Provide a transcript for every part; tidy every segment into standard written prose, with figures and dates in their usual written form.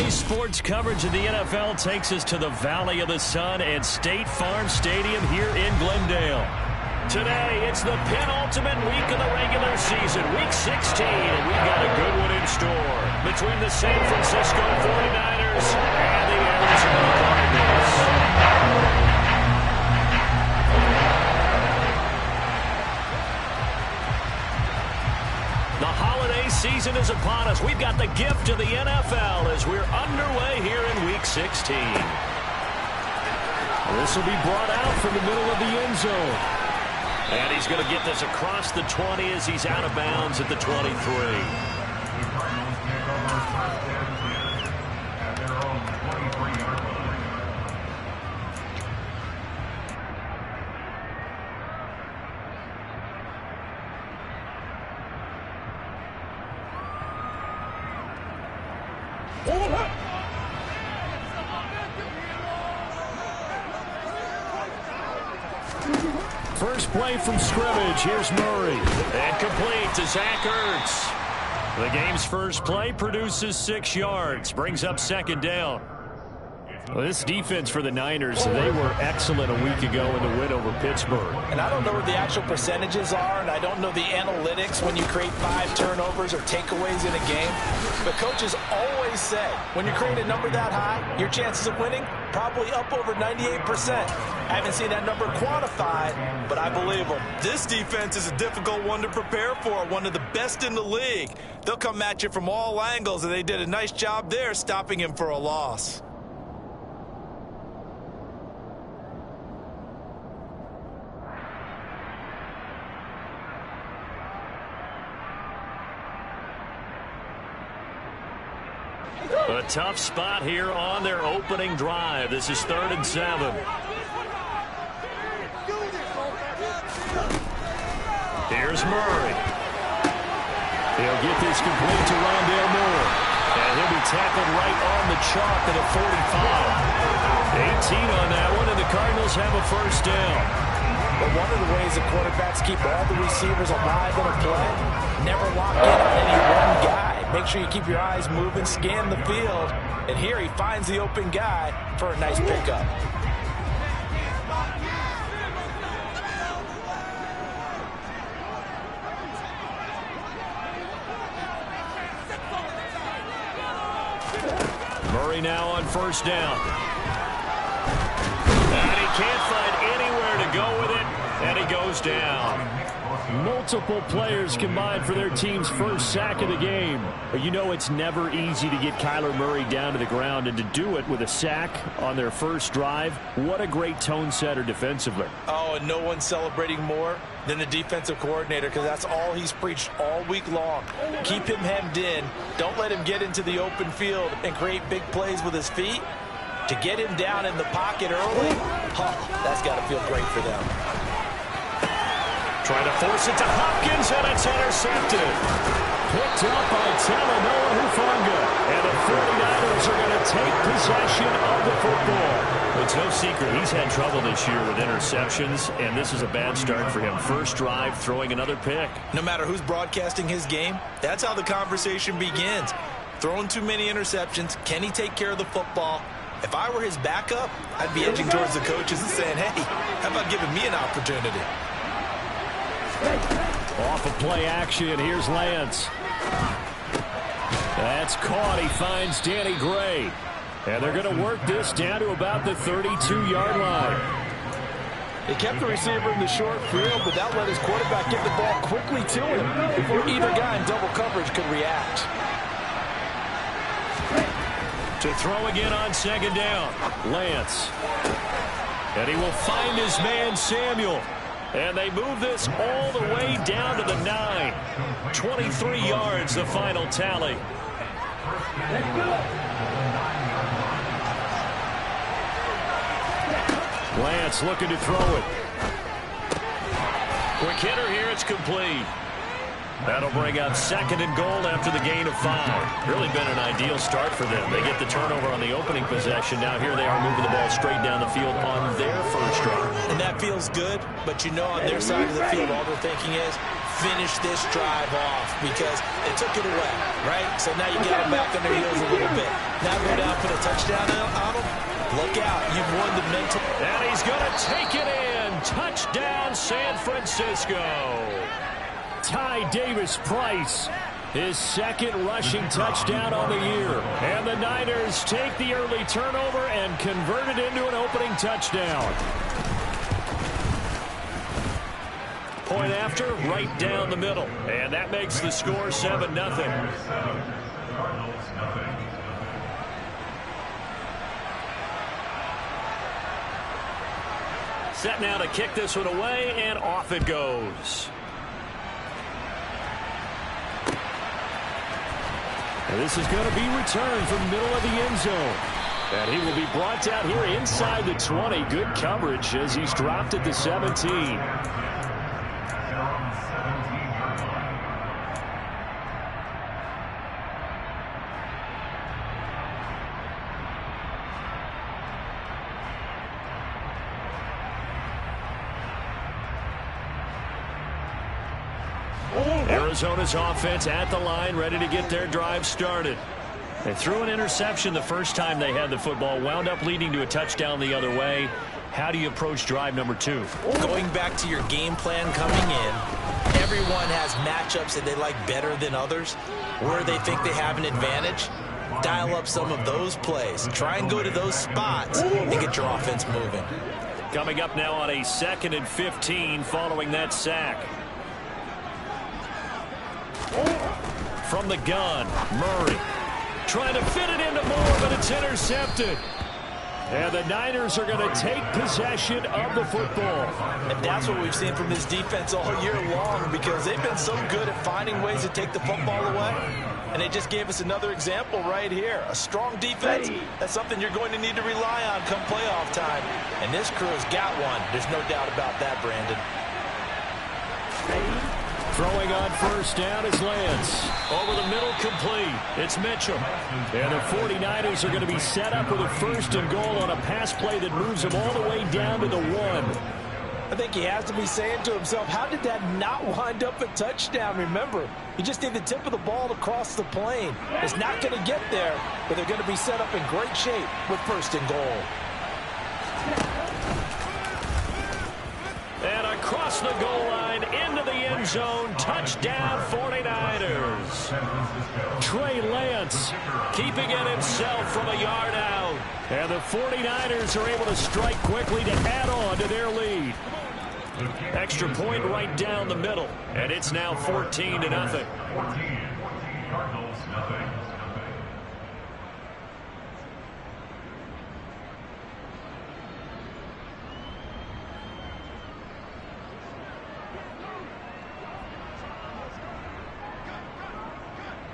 Today's sports coverage of the NFL takes us to the Valley of the Sun at State Farm Stadium here in Glendale. Today, it's the penultimate week of the regular season, Week 16, and we've got a good one in store between the San Francisco 49ers and the Arizona Cardinals. The holiday season is upon us. We've got the gift of the NFL as we're underway here in Week 16. This will be brought out from the middle of the end zone. And he's going to get this across the 20 as he's out of bounds at the 23. First play from scrimmage. Here's Murray. And complete to Zach Ertz. The game's first play produces 6 yards. Brings up second down. Well, this defense for the Niners, they were excellent a week ago in the win over Pittsburgh. And I don't know what the actual percentages are, and I don't know the analytics when you create 5 turnovers or takeaways in a game. But coaches always say, when you create a number that high, your chances of winning probably up over 98%. I haven't seen that number quantified, but I believe them. This defense is a difficult one to prepare for, one of the best in the league. They'll come at you from all angles, and they did a nice job there stopping him for a loss. A tough spot here on their opening drive. This is 3rd and 7. Here's Murray. He'll get this complete to Rondale Moore. And he'll be tackled right on the chalk at a 45. 18 on that one, and the Cardinals have a first down. But one of the ways the quarterbacks keep all the receivers alive in a play, never lock in on any one guy. Make sure you keep your eyes moving, scan the field. And here he finds the open guy for a nice pickup. Murray now on first down. And he can't find anywhere to go with it, and he goes down. Multiple players combined for their team's first sack of the game. But you know it's never easy to get Kyler Murray down to the ground, and to do it with a sack on their first drive, what a great tone setter defensively. Oh, and no one's celebrating more than the defensive coordinator, because that's all he's preached all week long. Keep him hemmed in. Don't let him get into the open field and create big plays with his feet. To get him down in the pocket early, that's got to feel great for them. Trying to force it to Hopkins, and it's intercepted. Picked up by Talanoa Hufanga. And the 49ers are going to take possession of the football. It's no secret he's had trouble this year with interceptions, and this is a bad start for him. First drive, throwing another pick. No matter who's broadcasting his game, that's how the conversation begins. Throwing too many interceptions, can he take care of the football? If I were his backup, I'd be edging towards the coaches and saying, hey, how about giving me an opportunity? Off of play action, here's Lance. That's caught. He finds Danny Gray. And they're going to work this down to about the 32-yard line. He kept the receiver in the short field, but that let his quarterback get the ball quickly to him before either guy in double coverage could react. To throw again on second down, Lance. And he will find his man, Samuel. And they move this all the way down to the 9. 23 yards, the final tally. Lance looking to throw it. Quick hitter here, it's complete. That'll bring up 2nd and goal after the gain of 5. Really been an ideal start for them. They get the turnover on the opening possession. Now here they are moving the ball straight down the field on their first drive. And that feels good, but you know on their side of the field, all they're thinking is finish this drive off because they took it away, right? So now you got them back on their heels a little bit. Now go down, put a touchdown on them. Look out, you've won the mental. And he's going to take it in. Touchdown, San Francisco. Ty Davis-Price, his 2nd rushing touchdown on the year. And the Niners take the early turnover and convert it into an opening touchdown. Point after, right down the middle. And that makes the score 7-0. Set now to kick this one away, and off it goes. And this is going to be returned from middle of the end zone. And he will be brought down here inside the 20. Good coverage as he's dropped at the 17. Arizona's offense at the line, ready to get their drive started. They threw an interception the first time they had the football, wound up leading to a touchdown the other way. How do you approach drive number 2? Going back to your game plan coming in, everyone has matchups that they like better than others, where they think they have an advantage. Dial up some of those plays. Try and go to those spots and get your offense moving. Coming up now on a 2nd and 15 following that sack. From the gun, Murray trying to fit it into Moore, but it's intercepted. And the Niners are going to take possession of the football. And that's what we've seen from this defense all year long, because they've been so good at finding ways to take the football away. And they just gave us another example right here. A strong defense, that's something you're going to need to rely on come playoff time. And this crew has got one. There's no doubt about that, Brandon. Throwing on first down is Lance. Over the middle, complete. It's Mitchell. And the 49ers are going to be set up with a 1st and goal on a pass play that moves them all the way down to the 1. I think he has to be saying to himself, how did that not wind up a touchdown? Remember, you just need the tip of the ball to cross the plane. It's not going to get there, but they're going to be set up in great shape with 1st and goal. And across the goal line, into the end zone, touchdown 49ers. Trey Lance keeping it himself from a yard out. And the 49ers are able to strike quickly to add on to their lead. Extra point right down the middle, and it's now 14-0. Cardinals, nothing.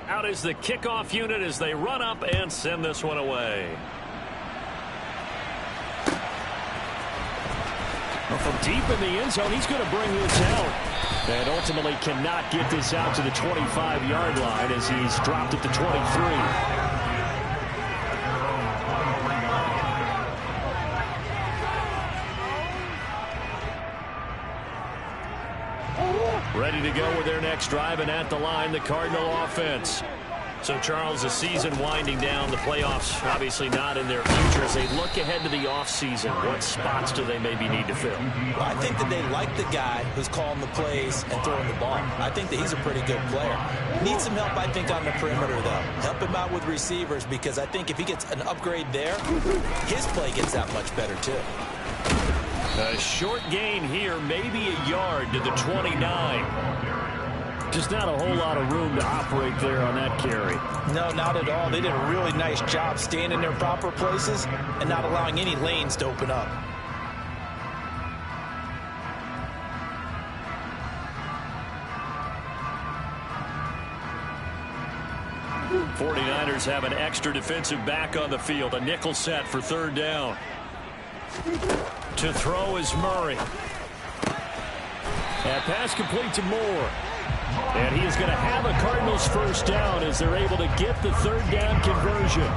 Out is the kickoff unit as they run up and send this one away. Well, from deep in the end zone, he's going to bring this out. And ultimately cannot get this out to the 25-yard line as he's dropped at the 23. Ready to go with their next drive, and at the line, the Cardinal offense. So, Charles, the season winding down, the playoffs obviously not in their future. As they look ahead to the offseason, what spots do they maybe need to fill? Well, I think that they like the guy who's calling the plays and throwing the ball. I think that he's a pretty good player. Needs some help, I think, on the perimeter, though. Help him out with receivers, because I think if he gets an upgrade there, his play gets that much better, too. A short gain here, maybe a yard to the 29. Just not a whole lot of room to operate there on that carry. No, not at all. They did a really nice job staying in their proper places and not allowing any lanes to open up. '49ers have an extra defensive back on the field. A nickel set for third down. To throw is Murray. And pass complete to Moore. And he is going to have a Cardinals first down as they're able to get the third down conversion.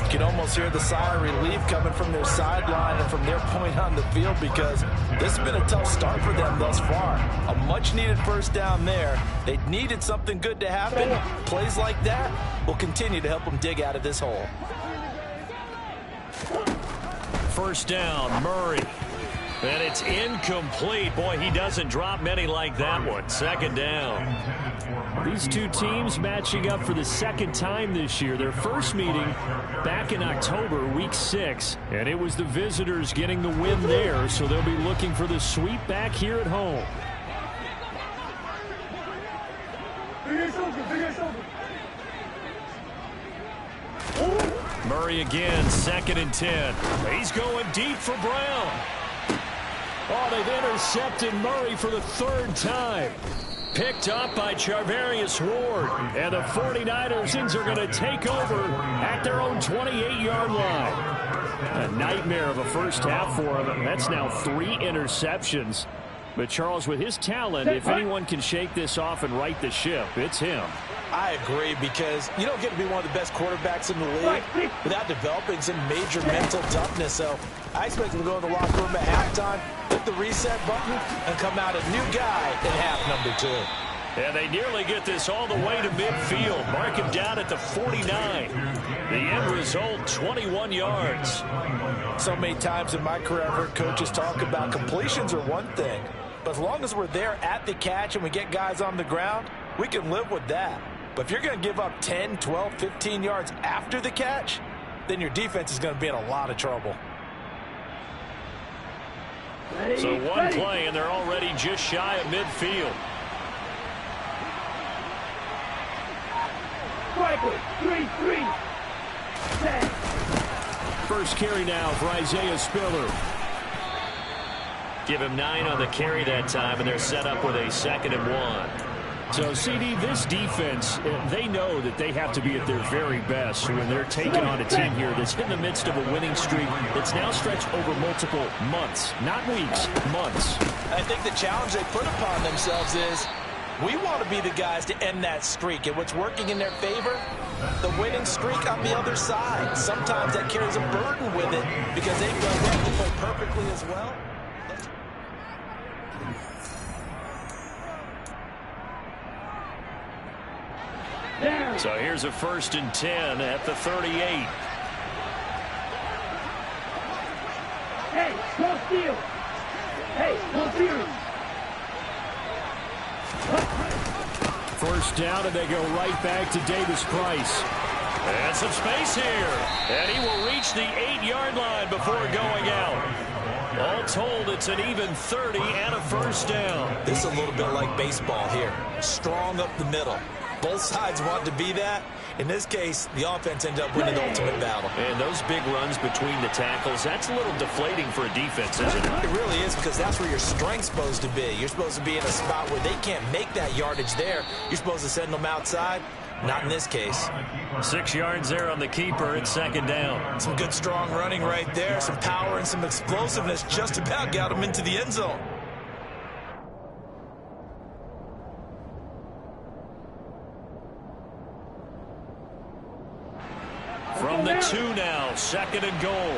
You can almost hear the sigh of relief coming from their sideline and from their point on the field, because this has been a tough start for them thus far. A much-needed first down there. They needed something good to happen. Plays like that will continue to help them dig out of this hole. First down, Murray. And it's incomplete. Boy, he doesn't drop many like that one. Second down. These two teams matching up for the second time this year. Their first meeting back in October, week 6. And it was the visitors getting the win there, so they'll be looking for the sweep back here at home. Murray again, 2nd and 10. He's going deep for Brown. Oh, they've intercepted Murray for the 3rd time. Picked up by Charvarius Ward. And the 49ers are going to take over at their own 28-yard line. A nightmare of a first half for him. That's now 3 interceptions. But Charles, with his talent, if anyone can shake this off and right the ship, it's him. I agree, because you don't get to be one of the best quarterbacks in the league without developing some major mental toughness. So I expect him to go in the locker room at halftime, hit the reset button, and come out a new guy in half number 2. And they nearly get this all the way to midfield. Mark him down at the 49. The end result, 21 yards. So many times in my career, I've heard coaches talk about completions are one thing, but as long as we're there at the catch and we get guys on the ground, we can live with that. But if you're going to give up 10, 12, 15 yards after the catch, then your defense is going to be in a lot of trouble. So one play, and they're already just shy of midfield. First carry now for Isaiah Spiller. Give him 9 on the carry that time, and they're set up with a 2nd and 1. So, CD, this defense, they know that they have to be at their very best when they're taking on a team here that's in the midst of a winning streak that's now stretched over multiple months, not weeks, months. I think the challenge they put upon themselves is, we want to be the guys to end that streak. And what's working in their favor? The winning streak on the other side. Sometimes that carries a burden with it because they feel they have to play perfectly as well. So here's a 1st and 10 at the 38. Hey, no steal. Hey, no steal. First down, and they go right back to Davis Price. And some space here. And he will reach the 8-yard line before going out. All told, it's an even 30 and a first down. This is a little bit like baseball here. Strong up the middle. Both sides want to be that. In this case, the offense ended up winning the ultimate battle. And those big runs between the tackles, that's a little deflating for a defense, isn't it? It really is, because that's where your strength's supposed to be. You're supposed to be in a spot where they can't make that yardage there. You're supposed to send them outside. Not in this case. 6 yards there on the keeper. It's 2nd down. Some good, strong running right there. Some power and some explosiveness just about got them into the end zone. From the 2 now, 2nd and goal.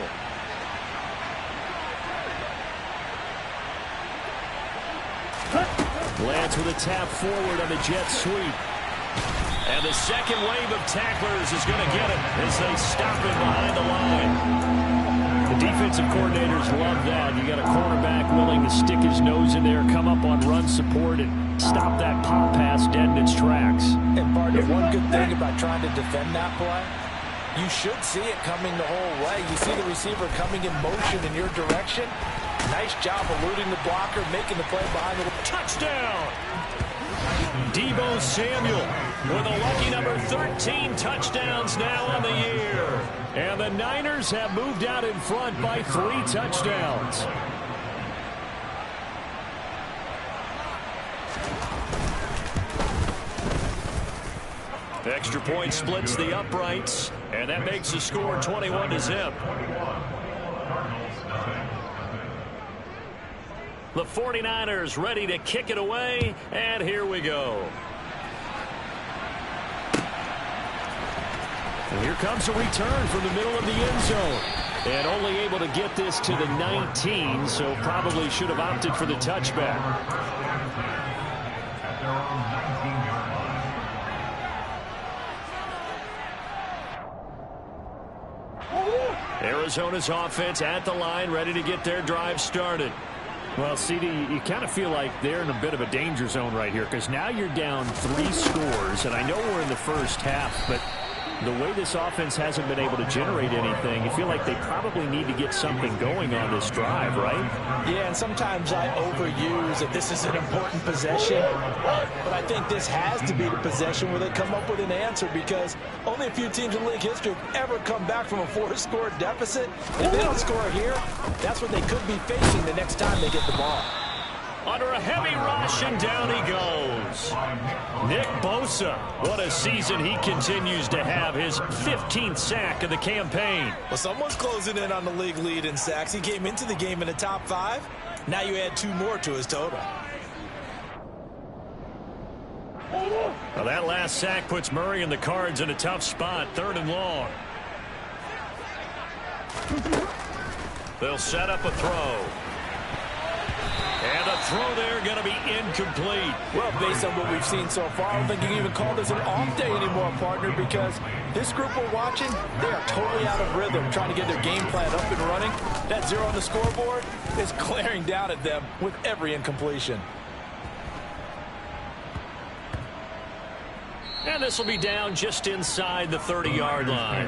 Lance with a tap forward on the jet sweep. And the second wave of tacklers is going to get him as they stop him behind the line. The defensive coordinators love that. You got a cornerback willing to stick his nose in there, come up on run support, and stop that pop pass dead in its tracks. And, partner, one good thing about trying to defend that play, you should see it coming the whole way. You see the receiver coming in motion in your direction. Nice job eluding the blocker, making the play behind the touchdown. Deebo Samuel with a lucky number 13 touchdowns now on the year. And the Niners have moved out in front by 3 touchdowns. The extra point splits the uprights, and that makes the score 21-0. The 49ers ready to kick it away, and here we go. And here comes a return from the middle of the end zone. And only able to get this to the 19, so probably should have opted for the touchback. Arizona's offense at the line, ready to get their drive started. Well, CD, you kind of feel like they're in a bit of a danger zone right here because now you're down 3 scores, and I know we're in the first half, but the way this offense hasn't been able to generate anything, you feel like they probably need to get something going on this drive, right? Yeah, and sometimes I overuse that this is an important possession, but I think this has to be the possession where they come up with an answer because only a few teams in league history have ever come back from a 4-score deficit. If they don't score here, that's what they could be facing the next time they get the ball. Under a heavy rush, and down he goes. Nick Bosa, what a season he continues to have, his 15th sack of the campaign. Well, someone's closing in on the league lead in sacks. He came into the game in the top 5. Now you add 2 more to his total. Well, that last sack puts Murray and the Cards in a tough spot, 3rd and long. They'll set up a throw. And the throw there going to be incomplete. Well, based on what we've seen so far, I don't think you can even call this an off day anymore, partner, because this group we're watching, they are totally out of rhythm, trying to get their game plan up and running. That 0 on the scoreboard is glaring down at them with every incompletion. And this will be down just inside the 30-yard line.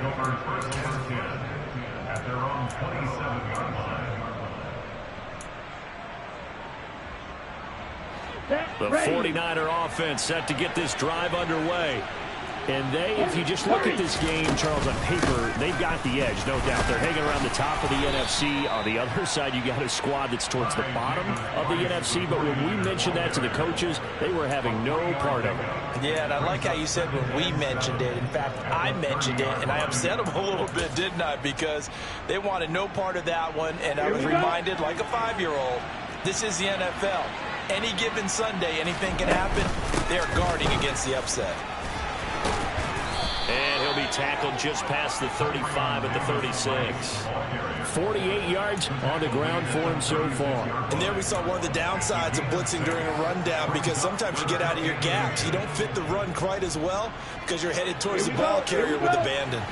At their own 27-yard line. The 49er offense set to get this drive underway. And they, if you just look at this game, Charles, on paper, they've got the edge, no doubt. They're hanging around the top of the NFC. On the other side, you got a squad that's towards the bottom of the NFC. But when we mentioned that to the coaches, they were having no part of it. Yeah, and I like how you said when we mentioned it. In fact, I mentioned it, and I upset them a little bit, didn't I? Because they wanted no part of that one, and I was reminded, like a 5-year-old, this is the NFL. Any given Sunday, anything can happen. They're guarding against the upset. And he'll be tackled just past the 35 at the 36. 48 yards on the ground for him so far. And there we saw one of the downsides of blitzing during a rundown because sometimes you get out of your gaps. You don't fit the run quite as well because you're headed towards the ball carrier with abandon.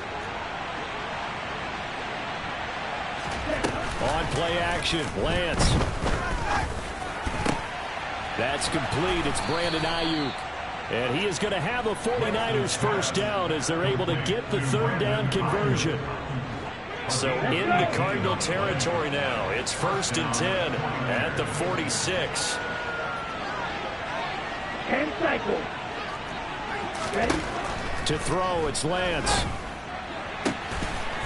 On play action, Lance. That's complete. It's Brandon Ayuk. And he is going to have a 49ers first down as they're able to get the 3rd down conversion. So in the Cardinal territory now. It's 1st and 10 at the 46. 10 cycles. Ready? To throw, it's Lance.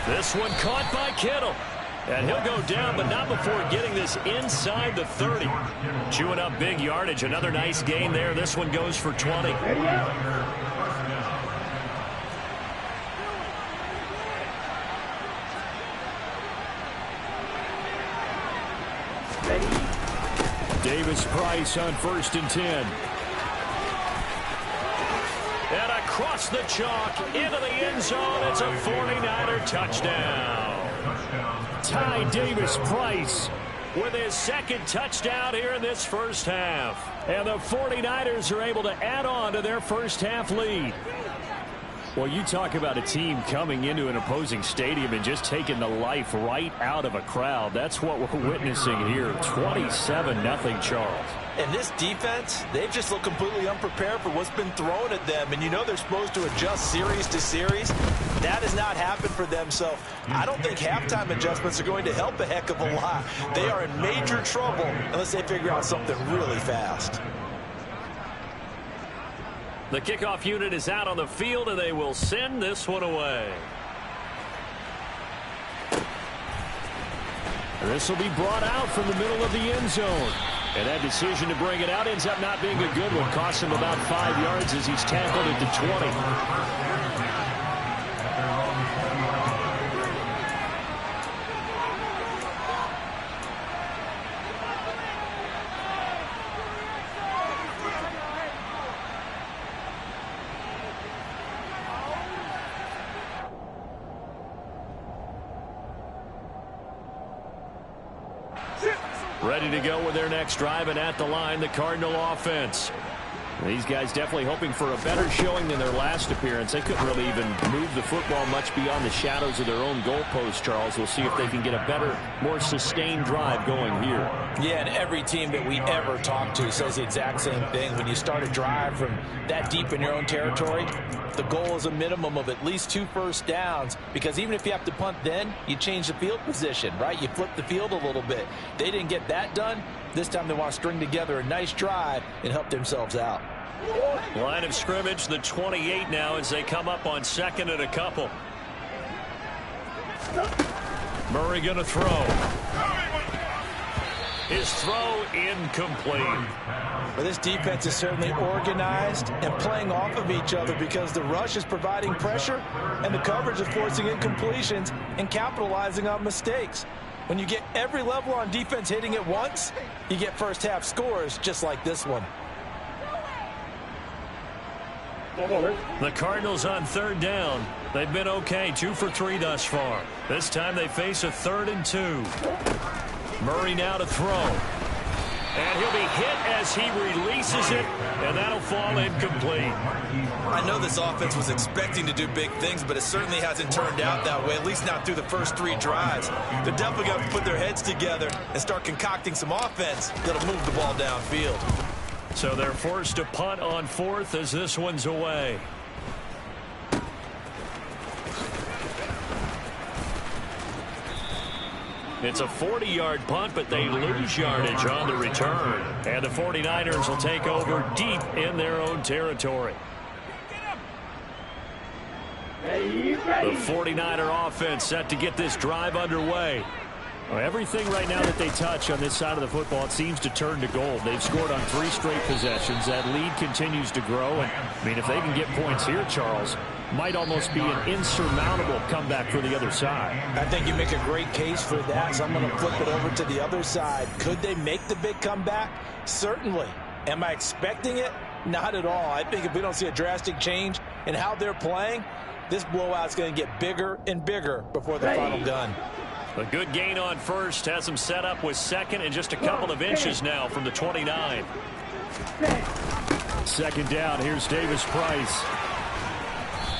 This one caught by Kittle. And he'll go down, but not before getting this inside the 30. Chewing up big yardage. Another nice gain there. This one goes for 20. Davis Price on 1st and 10. And across the chalk into the end zone. It's a 49er touchdown. Ty Davis Price with his 2nd touchdown here in this first half. And the 49ers are able to add on to their first half lead. Well, you talk about a team coming into an opposing stadium and just taking the life right out of a crowd. That's what we're witnessing here. 27-0, Charles. And this defense, they've just looked completely unprepared for what's been thrown at them. And you know they're supposed to adjust series to series. That has not happened for them. So I don't think halftime adjustments are going to help a heck of a lot. They are in major trouble unless they figure out something really fast. The kickoff unit is out on the field, and they will send this one away. This will be brought out from the middle of the end zone. And that decision to bring it out ends up not being a good one. Costs him about 5 yards as he's tackled at the 20. ready to go with their next drive, and at the line, the Cardinal offense. These guys definitely hoping for a better showing than their last appearance. They couldn't really even move the football much beyond the shadows of their own goalpost, Charles. We'll see if they can get a better, more sustained drive going here. Yeah, and every team that we ever talk to says the exact same thing. When you start a drive from that deep in your own territory, the goal is a minimum of at least 2 first downs, because even if you have to punt then, you change the field position, right? You flip the field a little bit. They didn't get that done. This time they want to string together a nice drive and help themselves out. Line of scrimmage, the 28 now as they come up on 2nd and a couple. Murray going to throw. His throw incomplete. Well, this defense is certainly organized and playing off of each other, because the rush is providing pressure and the coverage is forcing incompletions and capitalizing on mistakes. When you get every level on defense hitting at once, you get first half scores just like this one. The Cardinals on 3rd down. They've been okay, 2 for 3 thus far. This time they face a 3rd and 2. Murray now to throw. And he'll be hit as he releases it, and that'll fall incomplete. I know this offense was expecting to do big things, but it certainly hasn't turned out that way, at least not through the first 3 drives. They're definitely going to put their heads together and start concocting some offense that'll move the ball downfield. So they're forced to punt on 4th as this one's away. It's a 40-yard punt, but they lose yardage on the return. And the 49ers will take over deep in their own territory. The 49er offense set to get this drive underway. Well, everything right now that they touch on this side of the football, it seems to turn to gold. They've scored on 3 straight possessions. That lead continues to grow. And, I mean, if they can get points here, Charles, might almost be an insurmountable comeback for the other side. I think you make a great case for that, so I'm going to flip it over to the other side. Could they make the big comeback? Certainly. Am I expecting it? Not at all. I think if we don't see a drastic change in how they're playing, this blowout's going to get bigger and bigger before the final gun. A good gain on 1st has them set up with 2nd and just a couple of inches now from the 29. 2nd down, here's Davis Price.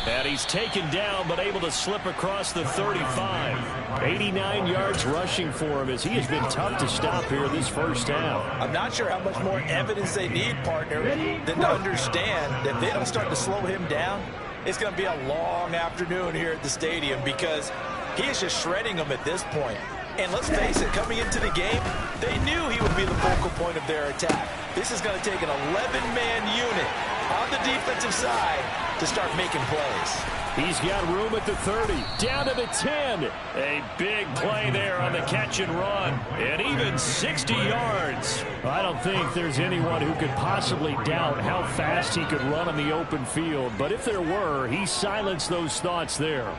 And he's taken down but able to slip across the 35. 89 yards rushing for him as he has been tough to stop here this first half. I'm not sure how much more evidence they need, partner, than to understand that if they don't start to slow him down, it's going to be a long afternoon here at the stadium, because he is just shredding them at this point. And let's face it, coming into the game, they knew he would be the focal point of their attack. This is going to take an 11-man unit on the defensive side to start making plays. He's got room at the 30, down to the 10. A big play there on the catch and run, and even 60 yards. I don't think there's anyone who could possibly doubt how fast he could run on the open field, but if there were, he silenced those thoughts there.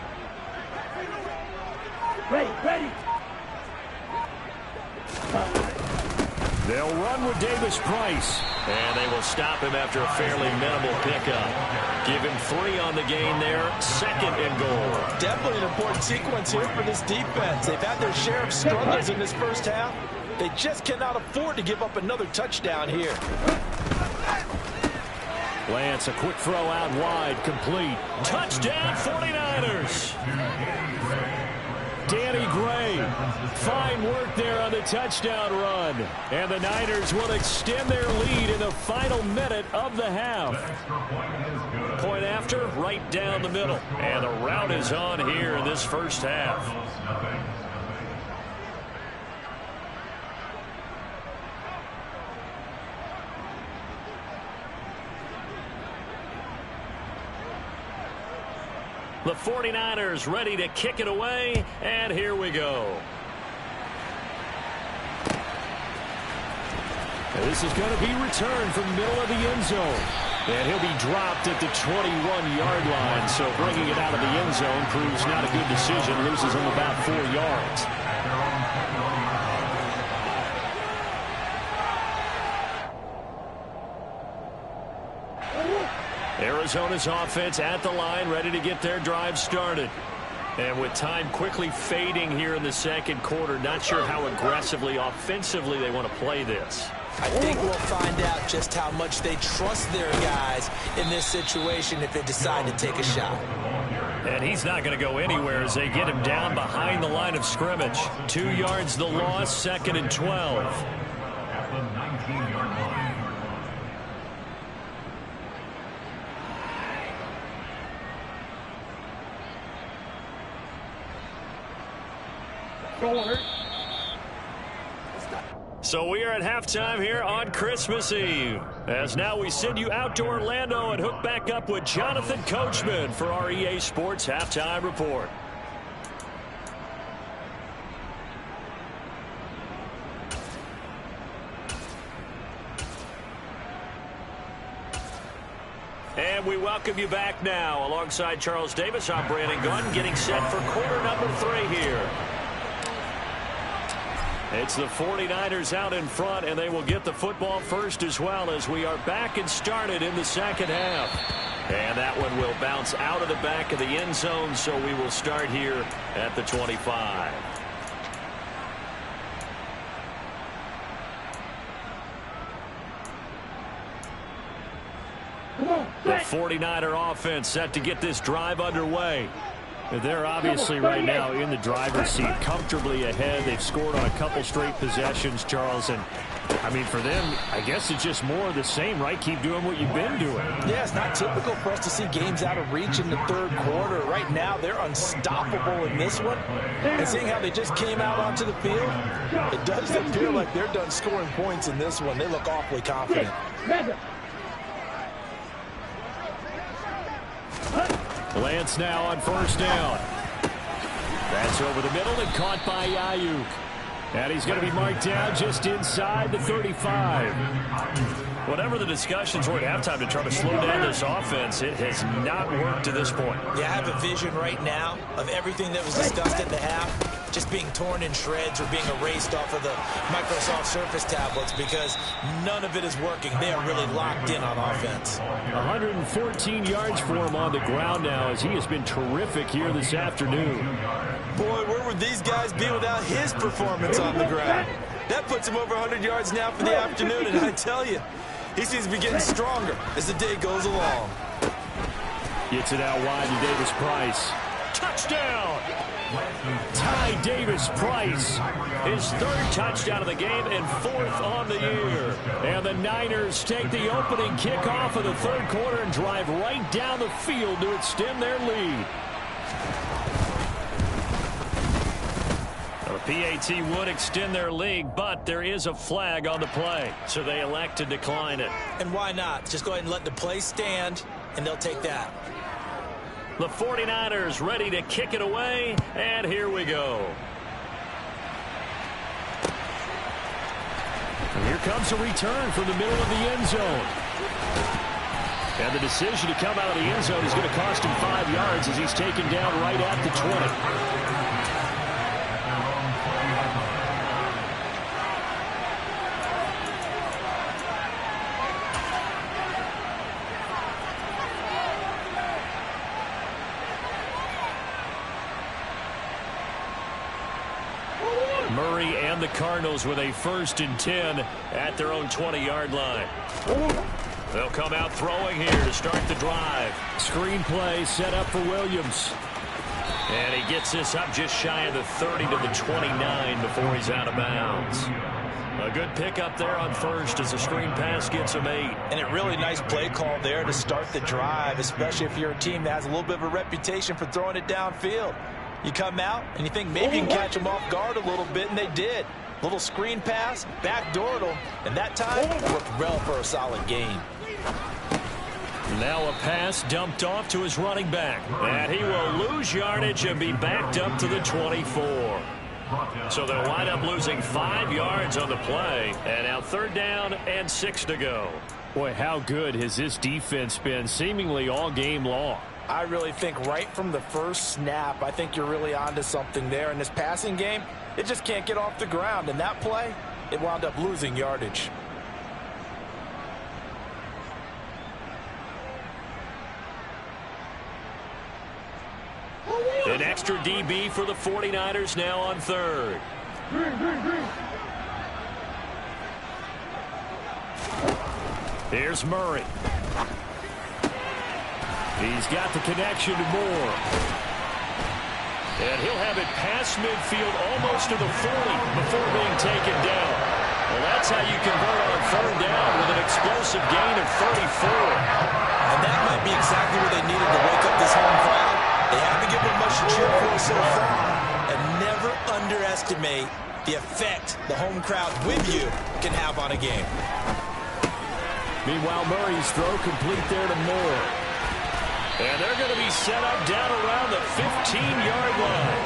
Ready. They'll run with Davis Price, and they will stop him after a fairly minimal pickup. Give him 3 on the gain there, 2nd and goal. Definitely an important sequence here for this defense. They've had their share of struggles in this first half. They just cannot afford to give up another touchdown here. Lance, a quick throw out wide, complete. Touchdown, 49ers! Danny Gray, fine work there on the touchdown run. And the Niners will extend their lead in the final minute of the half. Point after, right down the middle. And the route is on here in this first half. The 49ers ready to kick it away, and here we go. And this is going to be returned from the middle of the end zone. And he'll be dropped at the 21-yard line, so bringing it out of the end zone proves not a good decision, loses him about 4 yards. Arizona's offense at the line, ready to get their drive started. And with time quickly fading here in the second quarter, not sure how aggressively, offensively they want to play this. I think we'll find out just how much they trust their guys in this situation if they decide to take a shot. And he's not going to go anywhere as they get him down behind the line of scrimmage. 2 yards the loss, 2nd and 12. At the 19-yard line. So we are at halftime here on Christmas Eve. As now we send you out to Orlando and hook back up with Jonathan Coachman for our EA Sports Halftime Report. And we welcome you back now. Alongside Charles Davis, I'm Brandon Gunn, getting set for quarter number 3 here. It's the 49ers out in front, and they will get the football first as well as we are back and started in the second half. And that one will bounce out of the back of the end zone, so we will start here at the 25. The 49er offense set to get this drive underway. They're obviously right now in the driver's seat, comfortably ahead. They've scored on a couple straight possessions, Charles. And, I mean, for them, I guess it's just more of the same, right? Keep doing what you've been doing. Yeah, it's not typical for us to see games out of reach in the third quarter. Right now, they're unstoppable in this one. And seeing how they just came out onto the field, it does appear like they're done scoring points in this one. They look awfully confident. Lance now on first down. That's over the middle and caught by Ayuk. And he's going to be marked down just inside the 35. Whatever the discussions were at halftime to try to slow down this offense, it has not worked to this point. Yeah, I have a vision right now of everything that was discussed at the half just being torn in shreds or being erased off of the Microsoft Surface tablets because none of it is working. They are really locked in on offense. 114 yards for him on the ground now as he has been terrific here this afternoon. Boy, where would these guys be without his performance on the ground? That puts him over 100 yards now for the afternoon, and I tell you, he seems to be getting stronger as the day goes along. Gets it out wide to Davis Price. Touchdown! Ty Davis Price, his 3rd touchdown of the game and 4th on the year. And the Niners take the opening kickoff of the third quarter and drive right down the field to extend their lead. The PAT would extend their lead, but there is a flag on the play, so they elect to decline it. And why not? Just go ahead and let the play stand, and they'll take that. The 49ers ready to kick it away, and here we go. And here comes a return from the middle of the end zone. And the decision to come out of the end zone is going to cost him 5 yards as he's taken down right at the 20. Murray and the Cardinals with a 1st and 10 at their own 20-yard line. They'll come out throwing here to start the drive. Screen play set up for Williams. And he gets this up just shy of the 30 to the 29 before he's out of bounds. A good pickup there on first as the screen pass gets him 8. And a really nice play call there to start the drive, especially if you're a team that has a little bit of a reputation for throwing it downfield. You come out and you think maybe you can catch them off guard a little bit, and they did. Little screen pass, backdoored them, and that time worked well for a solid gain. Now a pass dumped off to his running back. And he will lose yardage and be backed up to the 24. So they'll wind up losing 5 yards on the play. And now 3rd down and 6 to go. Boy, how good has this defense been seemingly all game long? I really think right from the first snap, I think you're really onto something there. In this passing game, it just can't get off the ground. And that play, it wound up losing yardage. The next extra DB for the 49ers now on third. Here's Murray. He's got the connection to Moore. And he'll have it past midfield almost to the 40 before being taken down. Well, that's how you convert on third down with an explosive gain of 34. And that might be exactly what they needed to wake up this home crowd. They haven't given them much to cheer for so far. And never underestimate the effect the home crowd with you can have on a game. Meanwhile, Murray's throw complete there to Moore. And they're going to be set up down around the 15-yard line.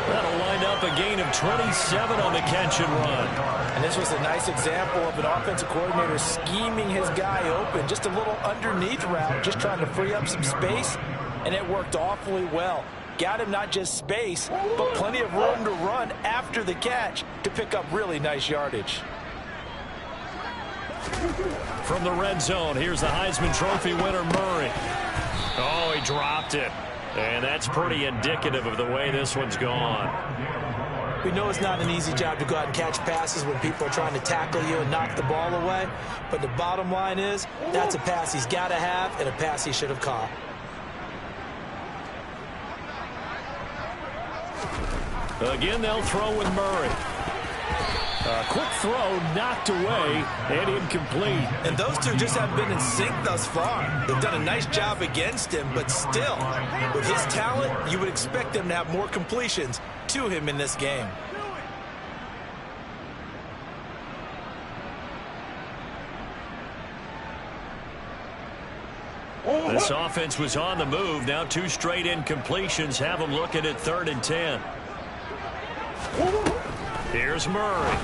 That'll wind up a gain of 27 on the catch and run. And this was a nice example of an offensive coordinator scheming his guy open. Just a little underneath route, just trying to free up some space, and it worked awfully well. Got him not just space, but plenty of room to run after the catch to pick up really nice yardage. From the red zone, here's the Heisman Trophy winner, Murray. Oh, he dropped it. And that's pretty indicative of the way this one's gone. We know it's not an easy job to go out and catch passes when people are trying to tackle you and knock the ball away. But the bottom line is, that's a pass he's got to have and a pass he should have caught. Again, they'll throw with Murray. A quick throw knocked away and incomplete. And those two just haven't been in sync thus far. They've done a nice job against him, but still, with his talent, you would expect them to have more completions to him in this game. This offense was on the move. Now 2 straight incompletions have them looking at 3rd and 10. Here's Murray.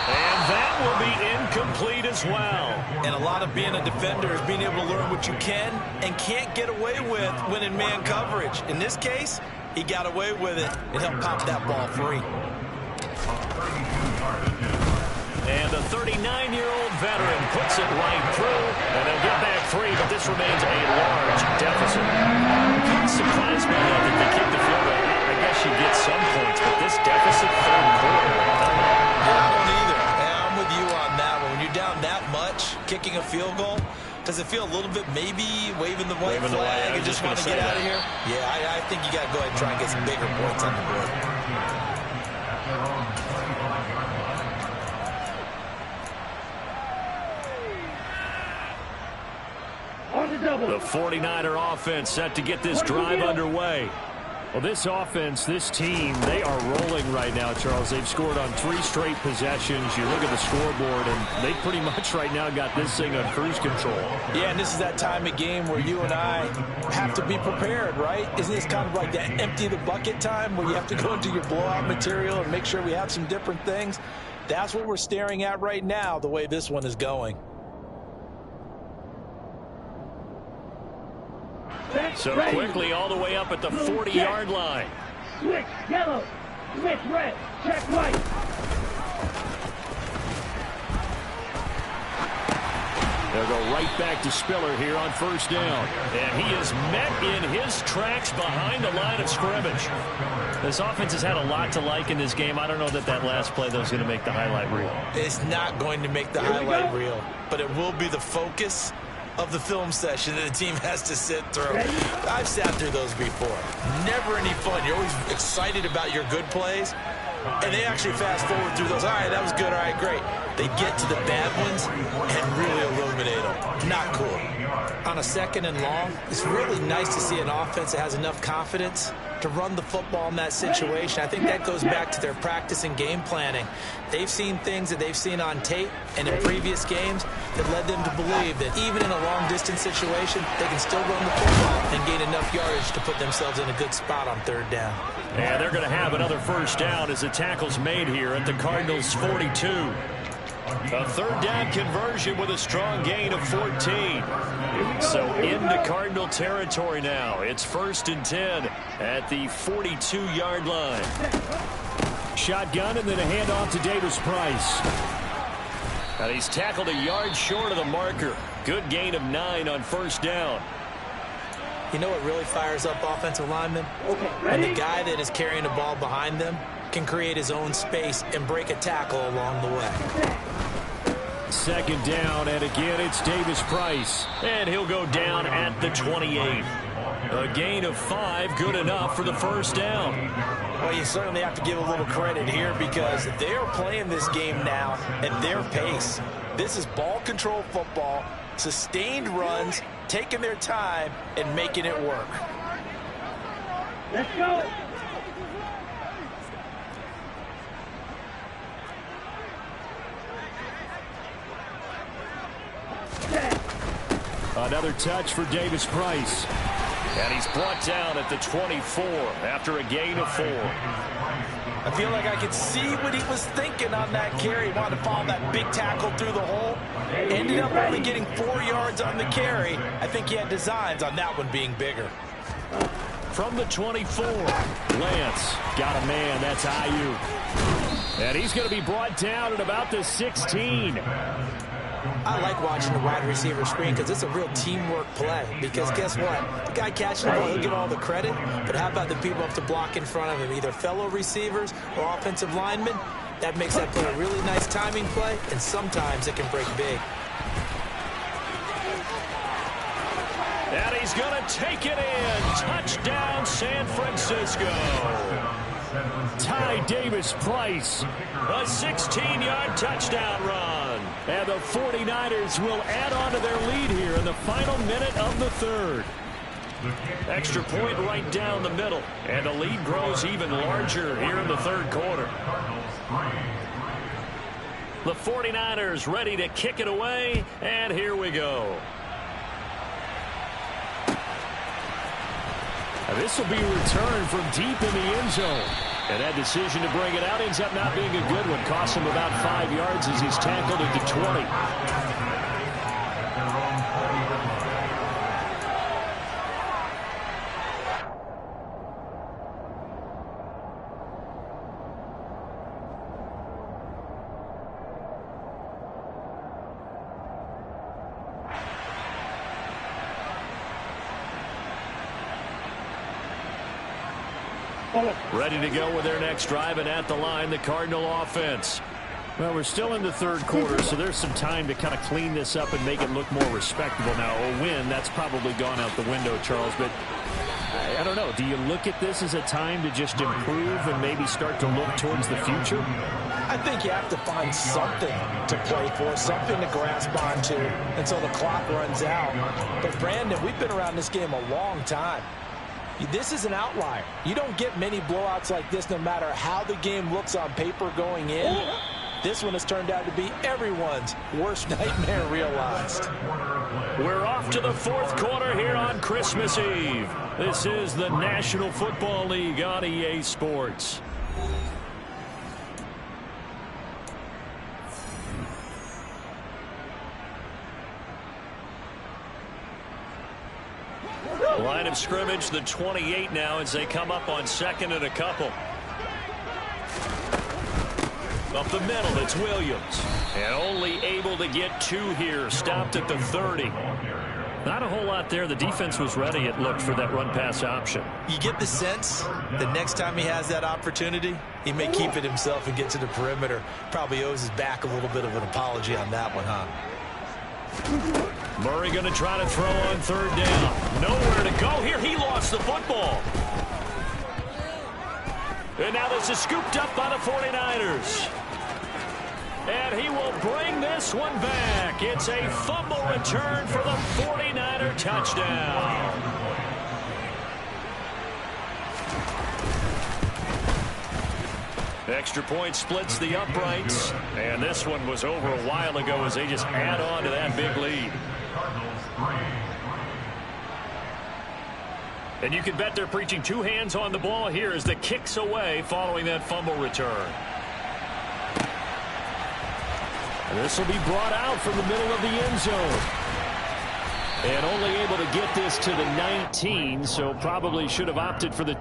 And that will be incomplete as well. And a lot of being a defender is being able to learn what you can and can't get away with when in man coverage. In this case, he got away with it and helped pop that ball free. And the 39-year-old veteran puts it right through. And they'll get back 3, but this remains a large deficit. Kind of surprised me that they kicked the field goal. I guess you get some points, but this deficit 3rd quarter. I don't either. And I'm with you on that one. When you're down that much, kicking a field goal, does it feel a little bit maybe waving the white flag and just want to get out of here? Yeah, I think you got to go ahead and try and get some bigger points on the board. The 49er offense set to get this drive underway. Well, this offense, this team, they are rolling right now, Charles. They've scored on 3 straight possessions. You look at the scoreboard, and they pretty much right now got this thing on cruise control. Yeah, and this is that time of game where you and I have to be prepared, right? Isn't this kind of like that empty the bucket time where you have to go into your blowout material and make sure we have some different things? That's what we're staring at right now, the way this one is going. So quickly all the way up at the 40-yard line. Switch yellow. Switch red. Check white. They'll go right back to Spiller here on 1st down. And he is met in his tracks behind the line of scrimmage. This offense has had a lot to like in this game. I don't know that last play, though, is going to make the highlight reel. It's not going to make the highlight reel, but it will be the focus of the film session that the team has to sit through. I've sat through those before. Never any fun. You're always excited about your good plays, and they actually fast forward through those. All right, that was good. All right, great. They get to the bad ones and really illuminate them. Not cool. On a 2nd and long, it's really nice to see an offense that has enough confidence to run the football in that situation. I think that goes back to their practice and game planning. They've seen things that they've seen on tape and in previous games that led them to believe that even in a long-distance situation, they can still run the football and gain enough yardage to put themselves in a good spot on 3rd down. And they're going to have another 1st down as the tackle's made here at the Cardinals' 42. A 3rd down conversion with a strong gain of 14. So into Cardinal territory now. It's 1st and 10 at the 42-yard line. Shotgun and then a handoff to Davis Price. And he's tackled a yard short of the marker. Good gain of 9 on 1st down. You know what really fires up offensive linemen? Okay, When ready? the guy that is carrying the ball behind them can create his own space and break a tackle along the way. Second down, and again it's Davis Price. And he'll go down at the 28. A gain of 5, good enough for the first down. Well, you certainly have to give a little credit here because they are playing this game now at their pace. This is ball control football, sustained runs, taking their time, and making it work. Let's go. Another touch for Davis Price. And he's brought down at the 24 after a gain of 4. I feel like I could see what he was thinking on that carry. He wanted to follow that big tackle through the hole. Ended up only getting 4 yards on the carry. I think he had designs on that one being bigger. From the 24, Lance got a man. That's Aiyuk. And he's going to be brought down at about the 16. I like watching the wide receiver screen because it's a real teamwork play. Because guess what? The guy catching the ball, he'll get all the credit. But how about the people up to block in front of him? Either fellow receivers or offensive linemen. That makes that play a really nice timing play. And sometimes it can break big. And he's going to take it in. Touchdown, San Francisco. Ty Davis Price. A 16-yard touchdown run. And the 49ers will add on to their lead here in the final minute of the third. Extra point right down the middle. And the lead grows even larger here in the third quarter. The 49ers ready to kick it away. And here we go. And this will be returned from deep in the end zone. And that decision to bring it out ends up not being a good one. Costs him about 5 yards as he's tackled at the 20. Ready to go with their next drive, and at the line, the Cardinal offense. Well, we're still in the third quarter, so there's some time to kind of clean this up and make it look more respectable. Now, a win, that's probably gone out the window, Charles, but I don't know. Do you look at this as a time to just improve and maybe start to look towards the future? I think you have to find something to play for, something to grasp onto until the clock runs out. But, Brandon, we've been around this game a long time. This is an outlier. You don't get many blowouts like this no matter how the game looks on paper going in. This one has turned out to be everyone's worst nightmare realized. We're off to the fourth quarter here on Christmas Eve. This is the National Football League on EA Sports. Line of scrimmage, the 28 now as they come up on second and a couple. Up the middle, it's Williams. And only able to get 2 here. Stopped at the 30. Not a whole lot there. The defense was ready, it looked, for that run-pass option. You get the sense that next time he has that opportunity, he may keep it himself and get to the perimeter. Probably owes his back a little bit of an apology on that one, huh? Murray going to try to throw on third down. Nowhere to go here. He lost the football. And now this is scooped up by the 49ers. And he will bring this one back. It's a fumble return for the 49er touchdown. Extra point splits the uprights. And this one was over a while ago as they just add on to that big lead. And you can bet they're preaching 2 hands on the ball here as the kick's away following that fumble return. And this will be brought out from the middle of the end zone. And only able to get this to the 19, so probably should have opted for the...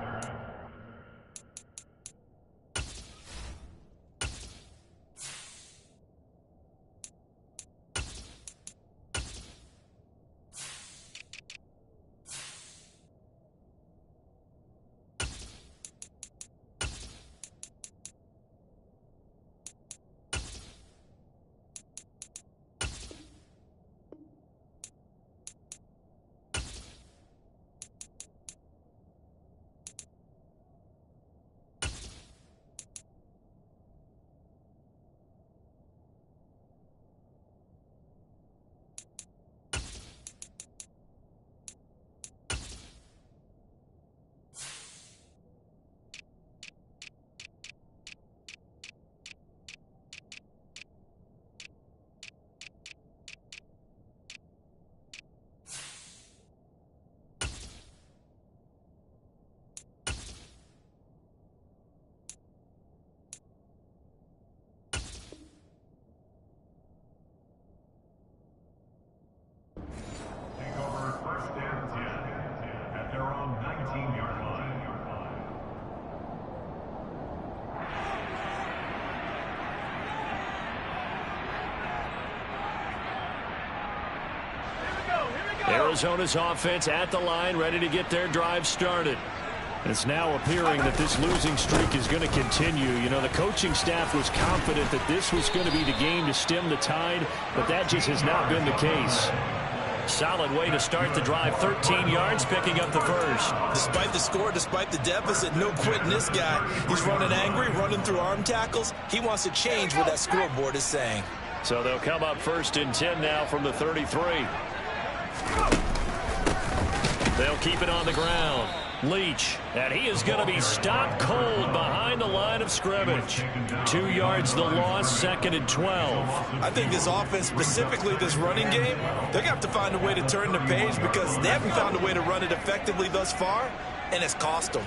own 19-yard line. Arizona's offense at the line, ready to get their drive started. It's now appearing that this losing streak is going to continue. You know, the coaching staff was confident that this was going to be the game to stem the tide, but that just has not been the case. Solid way to start the drive, 13 yards, picking up the first. Despite the score, despite the deficit, no quitting this guy. He's running angry, running through arm tackles. He wants to change what that scoreboard is saying. So they'll come up 1st and 10 now from the 33. They'll keep it on the ground. Leach, and he is going to be stopped cold behind the line of scrimmage. 2 yards the loss, 2nd and 12. I think this offense, specifically this running game, they're going to have to find a way to turn the page because they haven't found a way to run it effectively thus far, and it's cost them.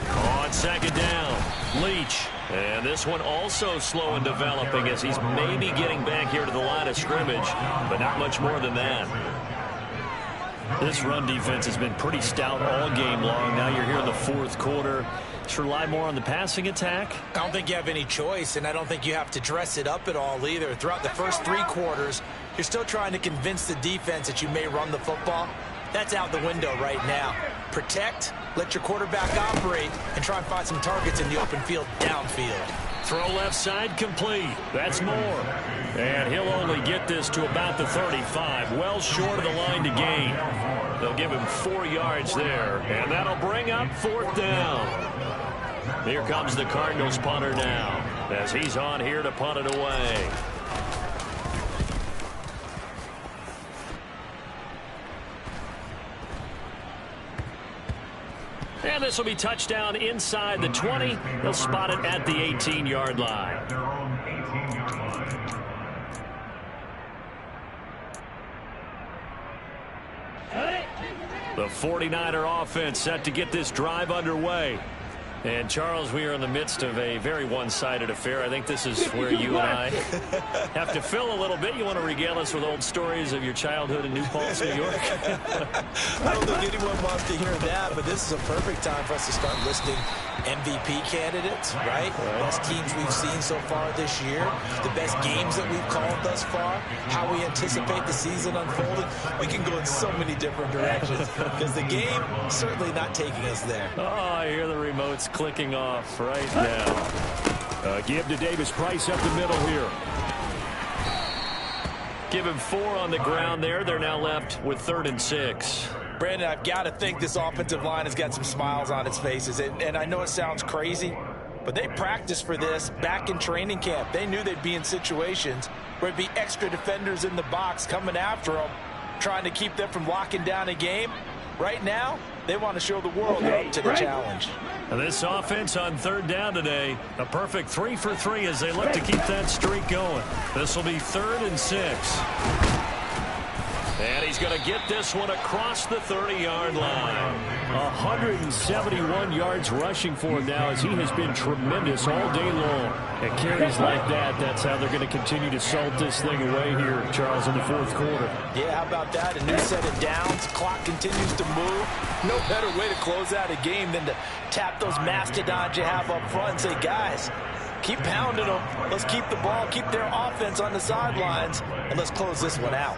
On 2nd down, Leach. And this one also slow in developing as he's maybe getting back here to the line of scrimmage, but not much more than that. This run defense has been pretty stout all game long. Now you're here in the 4th quarter. Just rely more on the passing attack. I don't think you have any choice, and I don't think you have to dress it up at all either. Throughout the first 3 quarters, you're still trying to convince the defense that you may run the football. That's out the window right now. Protect, let your quarterback operate, and try and find some targets in the open field downfield. Throw left side complete. That's more. And he'll only get this to about the 35, well short of the line to gain. They'll give him 4 yards there, and that'll bring up 4th down. Here comes the Cardinals punter now as he's on here to punt it away. And this will be touchdown inside the 20. They'll spot it at the 18-yard line. Their own 18-yard line. The 49er offense set to get this drive underway. And, Charles, we are in the midst of a very one-sided affair. I think this is where you and I have to fill a little bit. You want to regale us with old stories of your childhood in New Paltz, New York? I don't think anyone wants to hear that, but this is a perfect time for us to start listing MVP candidates, right? Best teams we've seen so far this year, the best games that we've called thus far, how we anticipate the season unfolding. We can go in so many different directions because the game certainly not taking us there. Oh, I hear the remotes clicking off right now. Give to Davis Price up the middle here. Give him 4 on the ground there. They're now left with 3rd and 6. Brandon, I've got to think this offensive line has got some smiles on its faces. And I know it sounds crazy, but they practiced for this back in training camp. They knew they'd be in situations where it'd be extra defenders in the box coming after them, trying to keep them from locking down a game. Right now, they want to show the world they're up to the challenge. And this offense on 3rd down today, a perfect 3 for 3 as they look to keep that streak going. This will be 3rd and 6. And he's going to get this one across the 30-yard line. 171 yards rushing for him now as he has been tremendous all day long. And carries like that, that's how they're going to continue to salt this thing away here, Charles, in the 4th quarter. Yeah, how about that? A new set of downs. Clock continues to move. No better way to close out a game than to tap those mastodons you have up front and say, guys, keep pounding them. Let's keep the ball, keep their offense on the sidelines, and let's close this one out.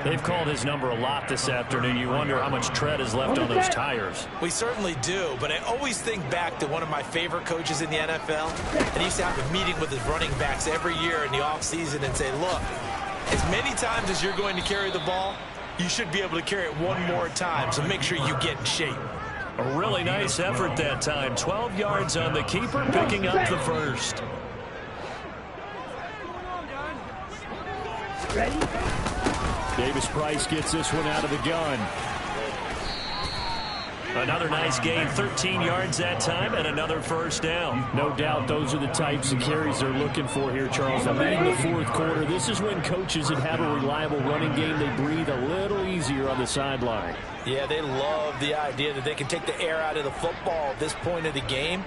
They've called his number a lot this afternoon. You wonder how much tread is left on those tires. We certainly do, but I always think back to one of my favorite coaches in the NFL, and he used to have a meeting with his running backs every year in the offseason and say, look, as many times as you're going to carry the ball, you should be able to carry it one more time, so make sure you get in shape. A really nice effort that time. 12 yards on the keeper, picking up the first. Ready? Davis Price gets this one out of the gun. Another nice gain, 13 yards that time, and another first down. No doubt those are the types of carries they're looking for here, Charles. And leading the 4th quarter, this is when coaches that have a reliable running game, they breathe a little easier on the sideline. Yeah, they love the idea that they can take the air out of the football at this point of the game.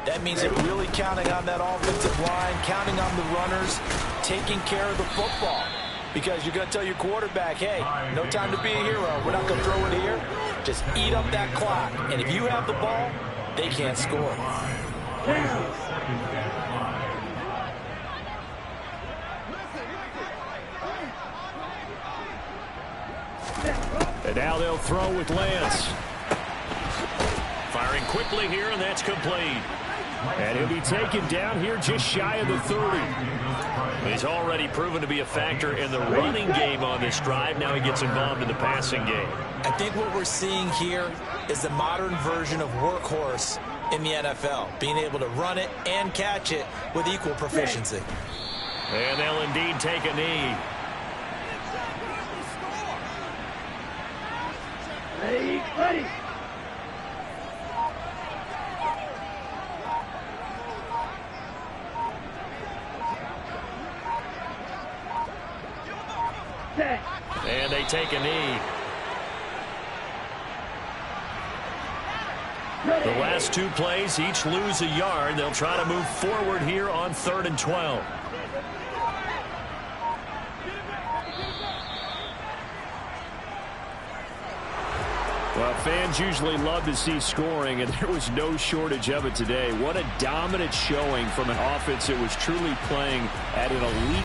That means they're really counting on that offensive line, counting on the runners, taking care of the football. because you're going to tell your quarterback, hey, no time to be a hero. We're not going to throw it here. Just eat up that clock. And if you have the ball, they can't score. And now they'll throw with Lance. Firing quickly here, and that's complete. And he'll be taken down here just shy of the 30. He's already proven to be a factor in the running game on this drive. Now he gets involved in the passing game. I think what we're seeing here is the modern version of workhorse in the NFL, being able to run it and catch it with equal proficiency. And they'll indeed take a knee. Ready. And they take a knee. The last two plays each lose a yard. They'll try to move forward here on 3rd and 12. Well, fans usually love to see scoring, and there was no shortage of it today. What a dominant showing from an offense that was truly playing at an elite